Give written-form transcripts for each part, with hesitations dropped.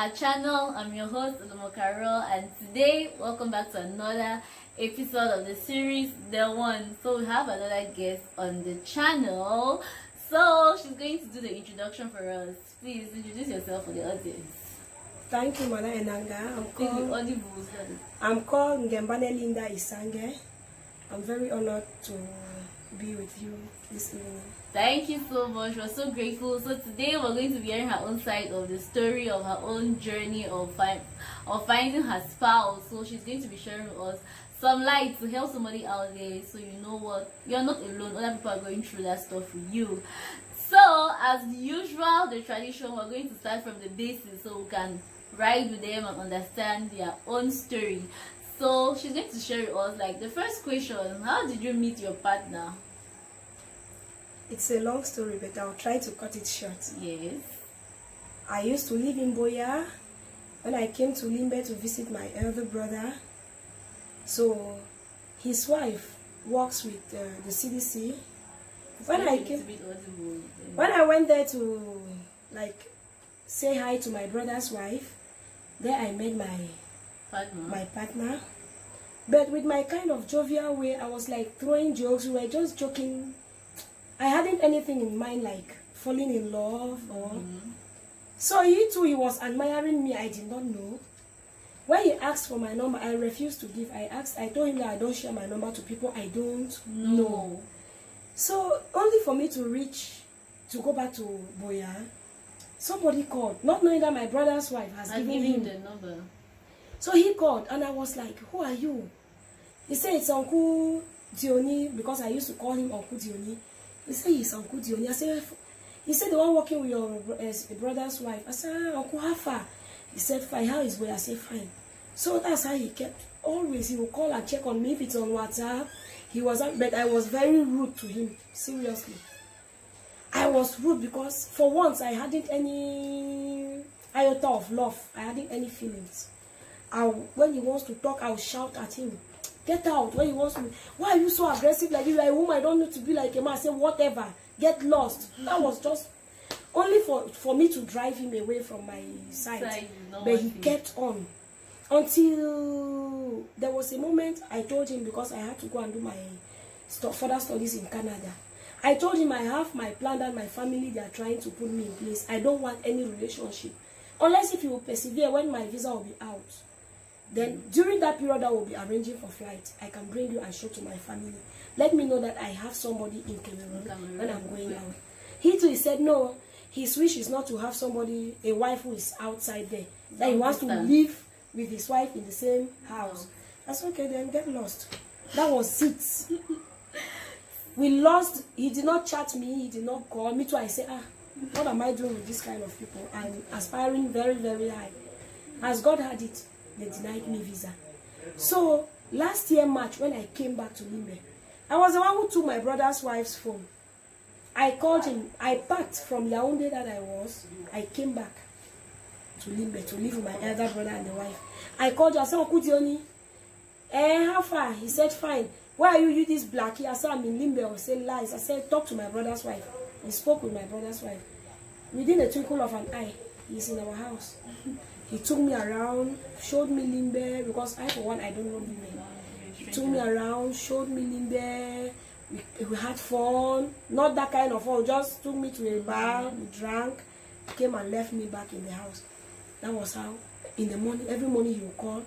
our channel. I'm your host Elomo, and today welcome back to another episode of the series The One. So we have another guest on the channel, so she's going to do the introduction for us. Please introduce yourself for the audience. Thank you, Mother Enanga. I'm called Ngembane Linda Isange. I'm very honored to be with you this evening. Thank you so much. We're so grateful. So today we're going to be hearing her own side of the story of her own journey of finding her spouse. So she's going to be sharing with us some light to help somebody out there, so you know what, you're not alone. Other people are going through that stuff with you. So as usual, the tradition, we're going to start from the basis so we can ride with them and understand their own story. So she's going to share with us, like, the first question: how did you meet your partner? It's a long story, but I'll try to cut it short. Yes. I used to live in Boya. When I came to Limbe to visit my elder brother, so his wife works with the CDC. When I went there to say hi to my brother's wife, there I met my partner. But with my kind of jovial way, I was like throwing jokes. We were just joking. I hadn't anything in mind like falling in love or... So he too, he was admiring me. I did not know. When he asked for my number, I refused to give. I told him that I don't share my number to people I don't know. So only for me to go back to Boya, somebody called, not knowing that my brother's wife has given him the number. So he called and I was like, who are you? He said it's Uncle Dioni, because I used to call him Uncle Dioni. He said he's Uncle Dioni. I said, he said the one working with your brother's wife. I said, Uncle, how far? He said, fine. How is Boya? I said, fine. So that's how he kept. Always he would call and check on me if it's on WhatsApp. He was, but I was very rude to him. Seriously, I was rude because for once I hadn't any iota of love. I hadn't any feelings. When he wants to talk, I'll shout at him, get out. When he wants to, why are you so aggressive like you? Like, whom I don't need to be like a man. I say, whatever, get lost. That was just only for me to drive him away from my side. But he kept on until there was a moment I told him, because I had to go and do my further studies in Canada. I told him I have my plan and my family, they are trying to put me in place. I don't want any relationship unless if you will persevere. When my visa will be out, then during that period I will be arranging for flight. I can bring you and show to my family. Let me know that I have somebody in Cameroon when I'm going out. He too, he said no, his wish is not to have somebody, a wife who is outside there. That he wants to live with his wife in the same house. That's okay, then get lost. That was it. We lost. He did not chat me, he did not call me too. I said, what am I doing with this kind of people? I'm aspiring very, very high. As God had it, they denied me visa. So last year March, when I came back to Limbe, I was the one who took my brother's wife's phone. I called him. I packed from Yaoundé that I came back to Limbe to live with my elder brother and the wife. I called you. I said, Uncle Dioni, how far? He said, fine. Why are you this blackie? I said, I'm in Limbe. I said, lies. I said, talk to my brother's wife. He spoke with my brother's wife. Within a twinkle of an eye, he's in our house. He took me around, showed me Limbe, because I, for one, I don't know Limbe. He took me around, showed me Limbe. We had fun. Not that kind of fun. Just took me to a bar. We drank. Came and left me back in the house. That was how. In the morning, every morning he would call,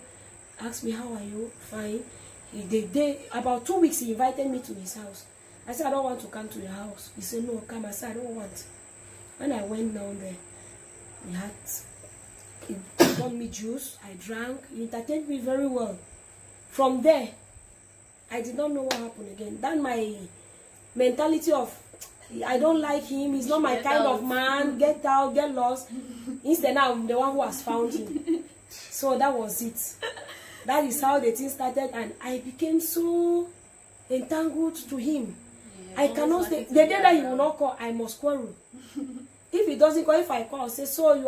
ask me, how are you? Fine. About 2 weeks, he invited me to his house. I said, I don't want to come to your house. He said, no, come. I said, I don't want. When I went down there, he bought me juice. I drank. He entertained me very well. From there, I did not know what happened again. Then my mentality of, I don't like him, he's not my kind of man, get out, get lost. Instead, now I'm the one who has found him. So that was it. That is how the thing started, and I became so entangled to him. Yeah, I cannot stay. The day that he will not call, I must quarrel. If he doesn't call, if I call, I'll say, so you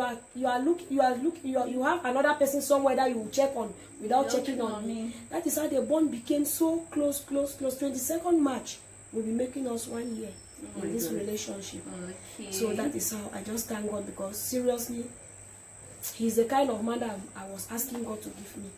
have another person somewhere that you will check on without checking on me. That is how the bond became so close. 22nd March will be making us 1 year in this relationship. Okay. So that is how I just thank God, because seriously, he's the kind of man that I was asking God to give me.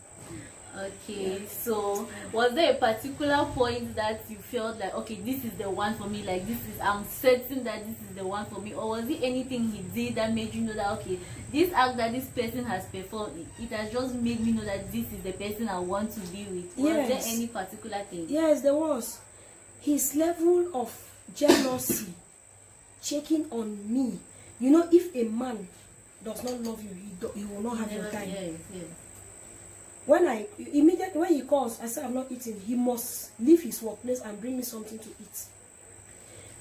Okay, so was there a particular point that you felt like, okay, this is the one for me, like I'm certain that this is the one for me? Or was it anything he did that made you know that, okay, this act that this person has performed, it has just made me know that this is the person I want to be with? Was there any particular thing? Yes, there was. His level of jealousy checking on me. You know, if a man does not love you, he will not have your time. Yes. When immediately when he calls, I say I'm not eating, he must leave his workplace and bring me something to eat.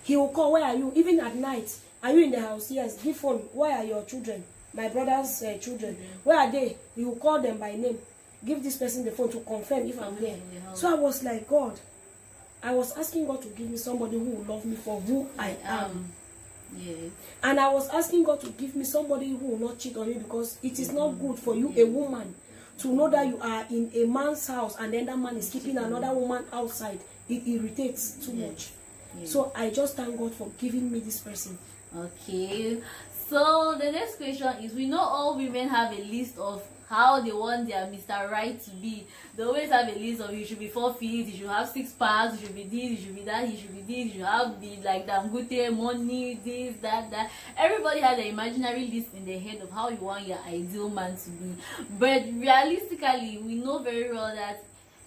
He will call, where are you? Even at night, are you in the house? Yes. Give phone. Where are your children? My brother's children. Where are they? He will call them by name. Give this person the phone to confirm if I'm there. So I was like, God, I was asking God to give me somebody who will love me for who I am. Yes. And I was asking God to give me somebody who will not cheat on me, because it is not good for you, a woman, to know that you are in a man's house and then that man is keeping another woman outside. It irritates too much. So I just thank God for giving me this person. Okay, so the next question is, we know all women have a list of how they want their Mr. Right to be. They always have a list of, you should be 4 feet, you should have 6 packs, you should be this, you should be that, you should be this, you should have the like Dangote money, this, that. Everybody has an imaginary list in their head of how you want your ideal man to be. But realistically, we know very well that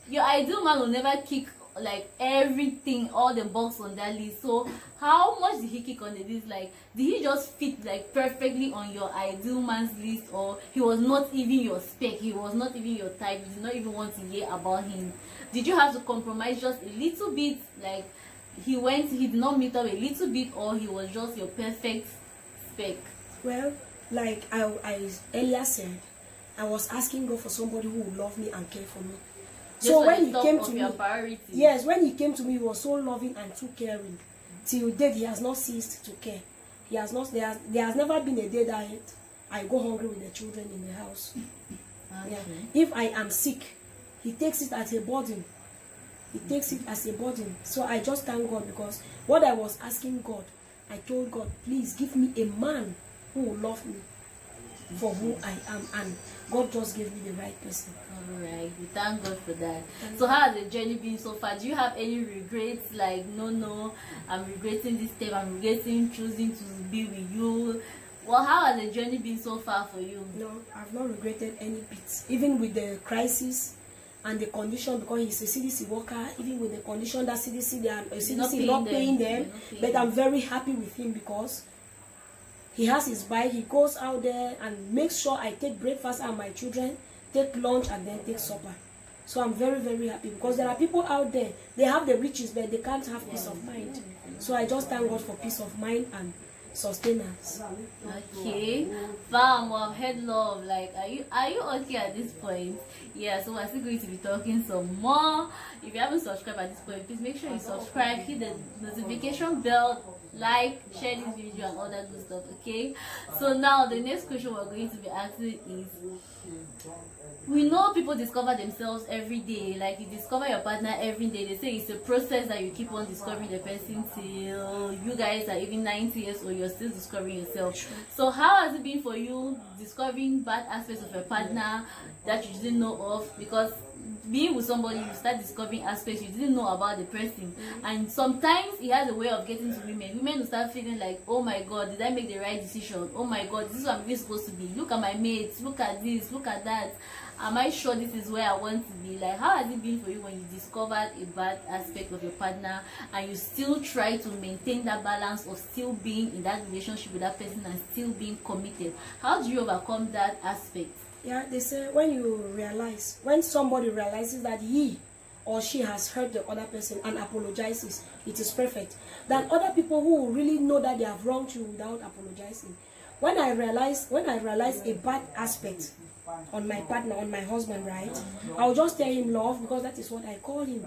your ideal man will never kick like everything, all the box on that list. So how much did he kick on the list? Like, did he just fit like perfectly on your ideal man's list, or he was not even your spec, he was not even your type, you did not even want to hear about him? Did you have to compromise just a little bit, like he did not meet up a little bit, or he was just your perfect spec? Well, like I earlier said, I was asking God for somebody who would love me and care for me. So when he came to me, yes, when he came to me, he was so loving and too caring. Till date, he has not ceased to care. He has not. There has never been a day that I go hungry with the children in the house. Okay. Yeah. If I am sick, he takes it as a burden. He takes it as a burden. So I just thank God, because what I was asking God, I told God, please give me a man who will love me for who I am, and God just gave me the right person. Alright, we thank God for that. So how has the journey been so far? Do you have any regrets, like no, I'm regretting this step, I'm regretting choosing to be with you? Well, how has the journey been so far for you? No, I've not regretted any bit. Even with the crisis and the condition, because he's a CDC worker, even with the condition that CDC is not paying them, but I'm very happy with him, because he has his bike, he goes out there and makes sure I take breakfast and my children take lunch and then take supper. So I'm very, very happy, because there are people out there, they have the riches, but they can't have peace of mind. So I just thank God for peace of mind and sustenance. Okay, fam, I've heard love. Like, are you okay at this point? Yeah, so we're still going to be talking some more. If you haven't subscribed at this point, please make sure you subscribe, hit the notification bell, like, share this video and all that good stuff. Okay, so now the next question we're going to be asking is, we know people discover themselves every day. Like, you discover your partner every day. They say it's a process that you keep on discovering the person till you guys are even 90 years old, you're still discovering yourself. So how has it been for you discovering bad aspects of your partner that you didn't know of? Because being with somebody, you start discovering aspects you didn't know about the person. And sometimes it has a way of getting to women. Women will start feeling like, oh my God, did I make the right decision? Oh my God, this is what I'm really supposed to be. Look at my mates, look at this, look at that. Am I sure this is where I want to be? Like, how has it been for you when you discovered a bad aspect of your partner and you still try to maintain that balance of still being in that relationship with that person and still being committed? How do you overcome that aspect? Yeah, they say when somebody realizes that he or she has hurt the other person and apologizes, it is perfect. Than other people who really know that they have wronged you without apologizing. When I realize a bad aspect on my partner, on my husband, right, I'll just tell him, love, because that is what I call him.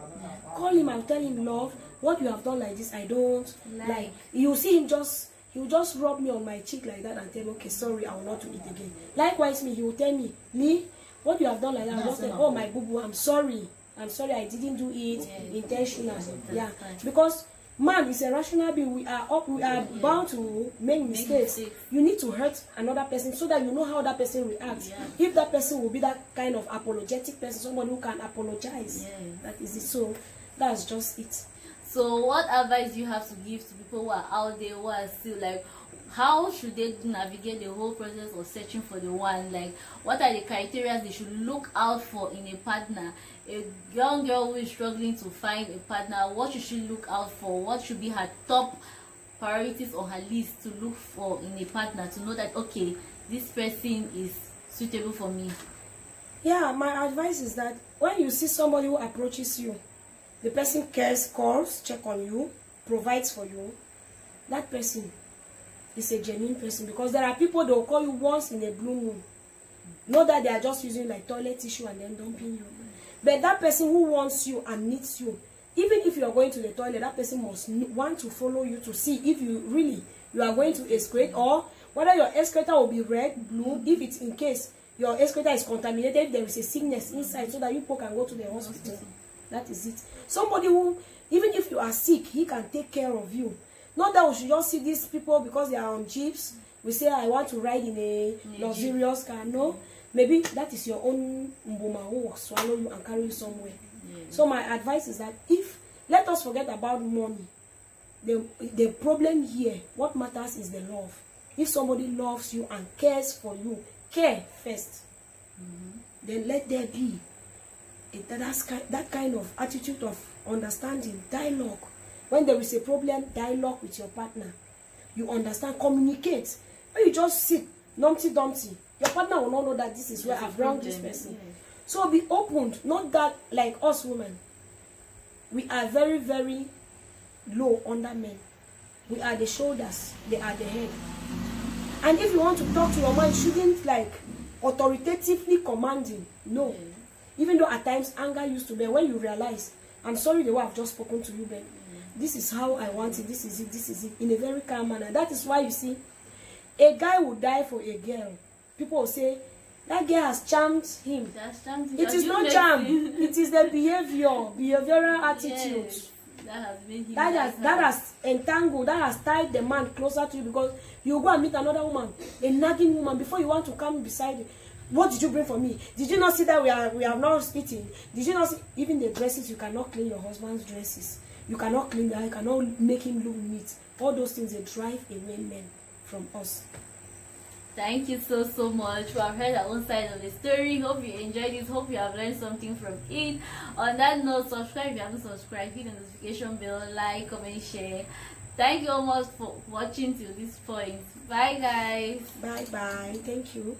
I'll tell him, love, what you have done like this, I don't like. You see him he will just rub me on my cheek like that and tell me, okay, sorry, I will not do it again. Likewise, he will tell me, what you have done like that, I will just say, oh my boo boo, I'm sorry, I didn't do it intentionally. Yeah, because Man is a rational being. We are bound to make mistakes. You need to hurt another person so that you know how that person reacts. If that person will be that kind of apologetic person, someone who can apologize, that is it. So that's just it. So what advice do you have to give to people who are out there, who are still like, how should they navigate the whole process of searching for the one? Like, what are the criteria they should look out for in a partner? A young girl who is struggling to find a partner, what should she look out for? What should be her top priorities on her list to look for in a partner to know that, okay, this person is suitable for me? Yeah, my advice is that when you see somebody who approaches you, the person cares, calls, check on you, provides for you, that person is a genuine person. Because there are people that will call you once in a blue moon. Know that they are just using like toilet tissue and then dumping you. But that person who wants you and needs you, even if you are going to the toilet, that person must want to follow you to see if you are going to excrete, or whether your excreta will be red, blue, if it's in case your excreta is contaminated, if there is a sickness inside, so that you people can go to the hospital. That is it. Somebody who, even if you are sick, he can take care of you. Not that we should just see these people because they are on jeeps. We say, I want to ride in a luxurious car. No. Maybe that is your own mboma who will swallow you and carry you somewhere. So my advice is that let us forget about money. The problem here, what matters is the love. If somebody loves you and cares for you, care first. Then let there be that kind of attitude of understanding, dialogue. When there is a problem, dialogue with your partner. You understand, communicate. When you just sit, numpty dumpty, your partner will not know that this is where I've wronged this person. So be opened. Not that, like us women, we are very, very low under men. We are the shoulders, they are the head. And if you want to talk to your man, you shouldn't like authoritatively commanding. No. Even though at times anger used to be, when you realize, I'm sorry the way I've just spoken to you, but this is how I want it, this is it, in a very calm manner. That is why you see, a guy will die for a girl. People will say, that girl has charmed him. It is not charm. It is the behavioral attitude. Yes, that has made him that has entangled, that has tied the man closer to you, because you go and meet another woman, a nagging woman, before you want to come beside you. What did you bring for me? Did you not see that we have not eaten? Did you not see? Even the dresses, you cannot clean your husband's dresses. You cannot clean that. You cannot make him look neat. All those things, they drive away men from us. Thank you so much. We have heard our own side of the story. Hope you enjoyed it. Hope you have learned something from it. On that note, subscribe if you haven't subscribed. Hit the notification bell, like, comment, share. Thank you all much for watching till this point. Bye guys. Bye. Thank you.